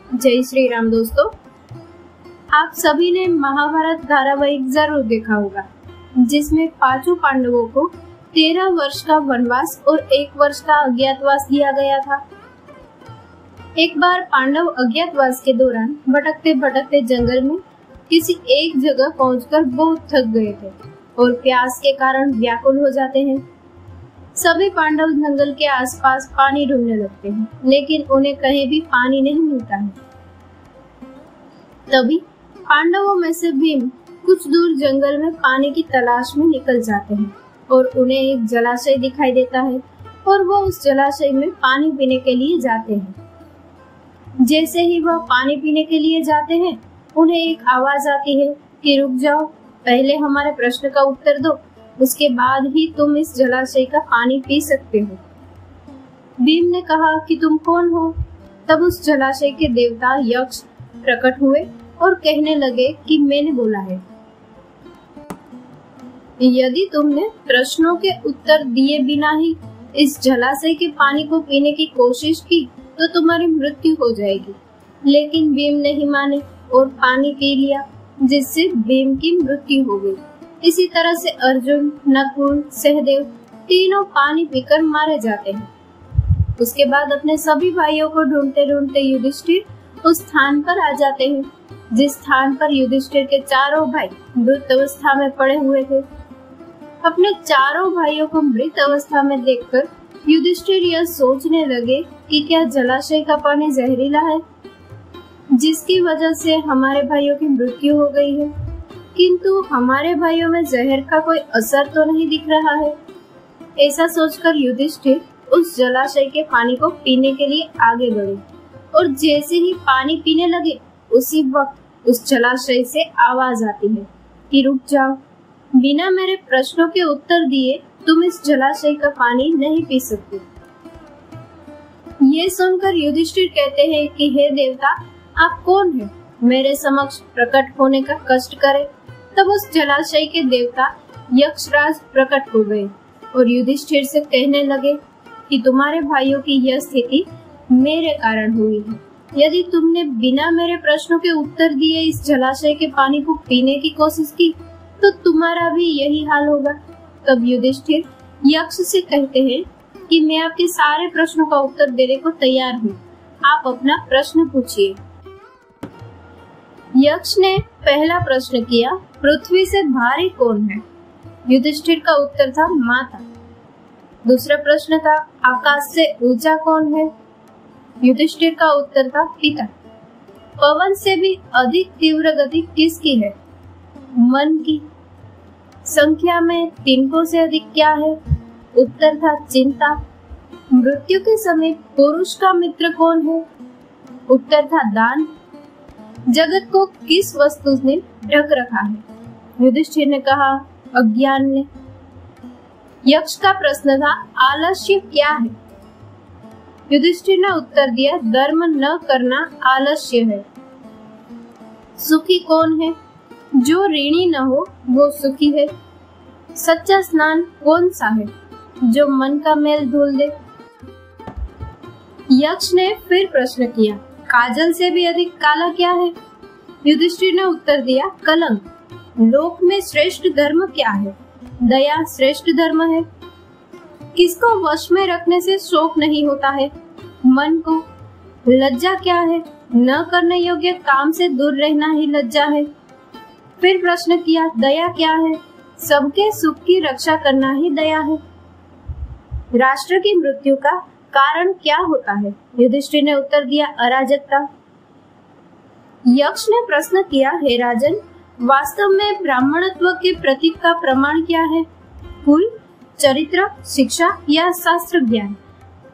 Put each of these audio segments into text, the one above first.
जय श्री राम दोस्तों, आप सभी ने महाभारत धारावाहिक जरूर देखा होगा, जिसमें पांचों पांडवों को 13 वर्ष का वनवास और 1 वर्ष का अज्ञातवास दिया गया था। एक बार पांडव अज्ञातवास के दौरान भटकते भटकते जंगल में किसी एक जगह पहुंचकर बहुत थक गए थे और प्यास के कारण व्याकुल हो जाते हैं। सभी पांडव जंगल के आसपास पानी ढूंढने लगते हैं, लेकिन उन्हें कहीं भी पानी नहीं मिलता है। तभी पांडवों में से भीम कुछ दूर जंगल में पानी की तलाश में निकल जाते हैं और उन्हें एक जलाशय दिखाई देता है और वो उस जलाशय में पानी पीने के लिए जाते हैं। जैसे ही वह पानी पीने के लिए जाते हैं, उन्हें एक आवाज आती है कि रुक जाओ, पहले हमारे प्रश्न का उत्तर दो, उसके बाद ही तुम इस जलाशय का पानी पी सकते हो। भीम ने कहा कि तुम कौन हो? तब उस जलाशय के देवता यक्ष प्रकट हुए और कहने लगे कि मैंने बोला है, यदि तुमने प्रश्नों के उत्तर दिए बिना ही इस जलाशय के पानी को पीने की कोशिश की तो तुम्हारी मृत्यु हो जाएगी। लेकिन भीम नहीं माने और पानी पी लिया, जिससे भीम की मृत्यु हो गई। इसी तरह से अर्जुन, नकुल, सहदेव तीनों पानी पीकर मारे जाते हैं। उसके बाद अपने सभी भाइयों को ढूंढते ढूंढते युधिष्ठिर उस स्थान पर आ जाते हैं, जिस स्थान पर युधिष्ठिर के चारों भाई मृत अवस्था में पड़े हुए थे। अपने चारों भाइयों को मृत अवस्था में देखकर युधिष्ठिर यह सोचने लगे कि क्या जलाशय का पानी जहरीला है, जिसकी वजह से हमारे भाइयों की मृत्यु हो गई है। किंतु हमारे भाइयों में जहर का कोई असर तो नहीं दिख रहा है। ऐसा सोचकर युधिष्ठिर उस जलाशय के पानी को पीने के लिए आगे बढ़े और जैसे ही पानी पीने लगे, उसी वक्त उस जलाशय से आवाज आती है कि रुक जाओ, बिना मेरे प्रश्नों के उत्तर दिए तुम इस जलाशय का पानी नहीं पी सकते। ये सुनकर युधिष्ठिर कहते हैं कि हे देवता, आप कौन हैं? मेरे समक्ष प्रकट होने का कष्ट करें। तब उस जलाशय के देवता यक्षराज प्रकट हो गए और युधिष्ठिर से कहने लगे कि तुम्हारे भाइयों की यह स्थिति मेरे कारण हुई है। यदि तुमने बिना मेरे प्रश्नों के उत्तर दिए इस जलाशय के पानी को पीने की कोशिश की तो तुम्हारा भी यही हाल होगा। तब युधिष्ठिर यक्ष से कहते हैं कि मैं आपके सारे प्रश्नों का उत्तर देने को तैयार हूँ, आप अपना प्रश्न पूछिए। यक्ष ने पहला प्रश्न किया, पृथ्वी से भारी कौन है? युधिष्ठिर का उत्तर था माता। दूसरा प्रश्न था, आकाश से ऊंचा कौन है? युधिष्ठिर का उत्तर था पिता। पवन से भी अधिक तीव्र गति किसकी है? मन की। संख्या में तिनकों से अधिक क्या है? उत्तर था चिंता। मृत्यु के समय पुरुष का मित्र कौन है? उत्तर था दान। जगत को किस वस्तु ने ढक रखा है? युधिष्ठिर ने कहा, अज्ञान ने। यक्ष का प्रश्न था, आलस्य क्या है? युधिष्ठिर ने उत्तर दिया, धर्म न करना आलस्य है। सुखी कौन है? जो ऋणी न हो वो सुखी है। सच्चा स्नान कौन सा है? जो मन का मैल धुल दे। यक्ष ने फिर प्रश्न किया, काजल से भी अधिक काला क्या है? युधिष्ठिर ने उत्तर दिया, कलंक। लोक में श्रेष्ठ धर्म क्या है? दया श्रेष्ठ धर्म है। किसको वश में रखने से शोक नहीं होता है? मन को। लज्जा क्या है? न करने योग्य काम से दूर रहना ही लज्जा है। फिर प्रश्न किया, दया क्या है? सबके सुख की रक्षा करना ही दया है। राष्ट्र की मृत्यु का कारण क्या होता है? युधिष्ठिर ने उत्तर दिया, अराजकता। यक्ष ने प्रश्न किया, हे राजन, वास्तव में ब्राह्मणत्व के प्रतीक का प्रमाण क्या है? कुल, चरित्र, शिक्षा या शास्त्र ज्ञान?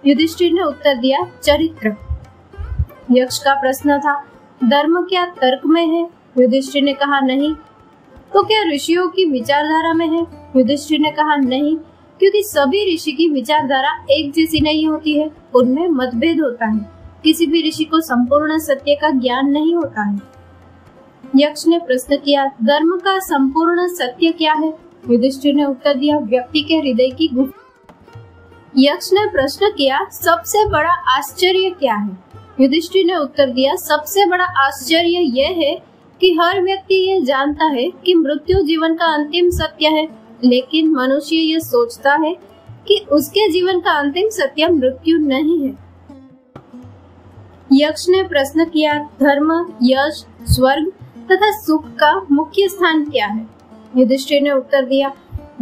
युधिष्ठिर ने उत्तर दिया, चरित्र। यक्ष का प्रश्न था, धर्म क्या तर्क में है? युधिष्ठिर ने कहा, नहीं। तो क्या ऋषियों की विचारधारा में है? युधिष्ठिर ने कहा, नहीं, क्योंकि सभी ऋषि की विचारधारा एक जैसी नहीं होती है, उनमें मतभेद होता है। किसी भी ऋषि को संपूर्ण सत्य का ज्ञान नहीं होता है। यक्ष ने प्रश्न किया, धर्म का संपूर्ण सत्य क्या है? युधिष्ठिर ने उत्तर दिया, व्यक्ति के हृदय की गुप्त। यक्ष ने प्रश्न किया, सबसे बड़ा आश्चर्य क्या है? युधिष्ठिर ने उत्तर दिया, सबसे बड़ा आश्चर्य यह है कि हर व्यक्ति ये जानता है कि मृत्यु जीवन का अंतिम सत्य है, लेकिन मनुष्य ये सोचता है कि उसके जीवन का अंतिम सत्य मृत्यु नहीं है। यक्ष ने प्रश्न किया, धर्म, यश, स्वर्ग तथा सुख का मुख्य स्थान क्या है? युधिष्ठिर ने उत्तर दिया,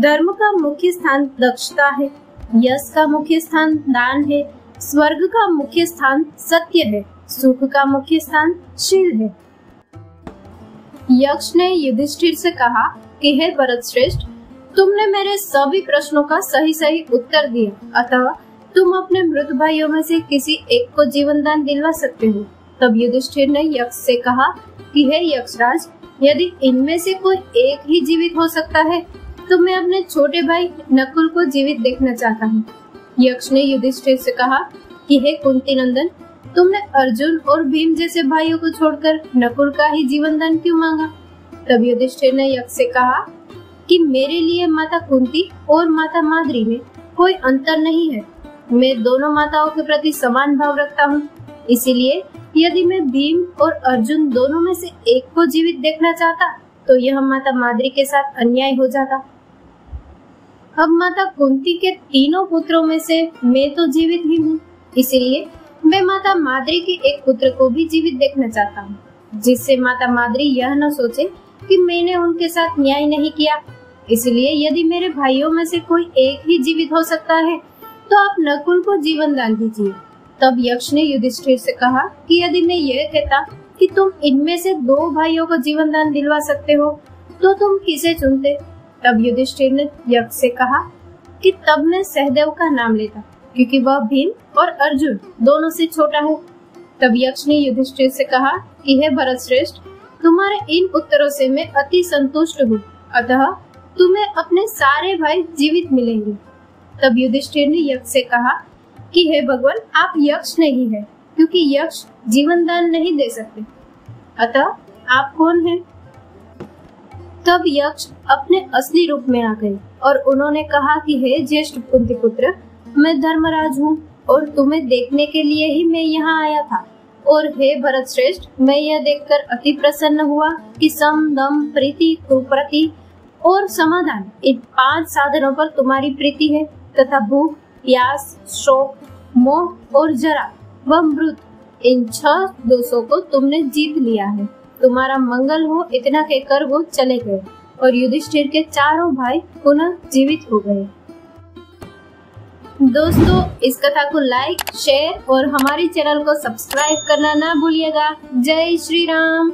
धर्म का मुख्य स्थान दक्षता है, यश का मुख्य स्थान दान है, स्वर्ग का मुख्य स्थान सत्य है, सुख का मुख्य स्थान शील है। यक्ष ने युधिष्ठिर से कहा कि हे भरत श्रेष्ठ, तुमने मेरे सभी प्रश्नों का सही सही उत्तर दिया, अतः तुम अपने मृत भाइयों में से किसी एक को जीवन दान दिलवा सकते हो। तब युधिष्ठिर ने यक्ष से कहा कि हे यक्षराज, यदि इनमें से कोई एक ही जीवित हो सकता है तो मैं अपने छोटे भाई नकुल को जीवित देखना चाहता हूँ। यक्ष ने युधिष्ठिर से कहा कि हे कुंती नंदन, तुमने अर्जुन और भीम जैसे भाइयों को छोड़कर नकुल का ही जीवन दान क्यों मांगा? तब युधिष्ठिर ने यक्ष से कहा कि मेरे लिए माता कुंती और माता माद्री में कोई अंतर नहीं है। मैं दोनों माताओं के प्रति समान भाव रखता हूँ, इसीलिए यदि मैं भीम और अर्जुन दोनों में से एक को जीवित देखना चाहता तो यह माता माद्री के साथ अन्याय हो जाता। अब माता कुंती के तीनों पुत्रों में से मैं तो जीवित ही हूँ, इसीलिए मैं माता माद्री के एक पुत्र को भी जीवित देखना चाहता हूँ, जिससे माता माद्री यह न सोचे कि मैंने उनके साथ न्याय नहीं किया। इसलिए यदि मेरे भाइयों में से कोई एक ही जीवित हो सकता है तो आप नकुल को जीवन दान दीजिए। तब यक्ष ने युधिष्ठिर से कहा कि यदि मैं यह कहता कि तुम इनमें से दो भाइयों को जीवन दान दिलवा सकते हो तो तुम किसे चुनते? तब युधिष्ठिर ने यक्ष से कहा कि तब मैं सहदेव का नाम लेता, क्योंकि वह भीम और अर्जुन दोनों से छोटा है। तब यक्ष ने युधिष्ठिर से कहा कि हे भरत श्रेष्ठ, तुम्हारे इन उत्तरों से मैं अति संतुष्ट हूँ, अतः तुम्हें अपने सारे भाई जीवित मिलेंगे। तब युधिष्ठिर ने यक्ष से कहा कि हे भगवान, आप यक्ष नहीं है, क्योंकि यक्ष जीवन दान नहीं दे सकते, अतः आप कौन हैं? तब यक्ष अपने असली रूप में आ गए और उन्होंने कहा कि हे ज्येष्ठ कुंती पुत्र, मैं धर्मराज हूँ और तुम्हें देखने के लिए ही मैं यहाँ आया था। और हे भरत श्रेष्ठ, मैं यह देखकर अति प्रसन्न हुआ कि सम, दम, प्रीति, कुप्रति और समाधान, इन 5 साधनों पर तुम्हारी प्रीति है तथा भूख, प्यास, शोक, मोह और जरा व मृत, इन 6 दोषों को तुमने जीत लिया है। तुम्हारा मंगल हो, इतना कहकर वो चले गए और युधिष्ठिर के चारों भाई पुनः जीवित हो गए। दोस्तों, इस कथा को लाइक, शेयर और हमारे चैनल को सब्सक्राइब करना ना भूलिएगा। जय श्री राम।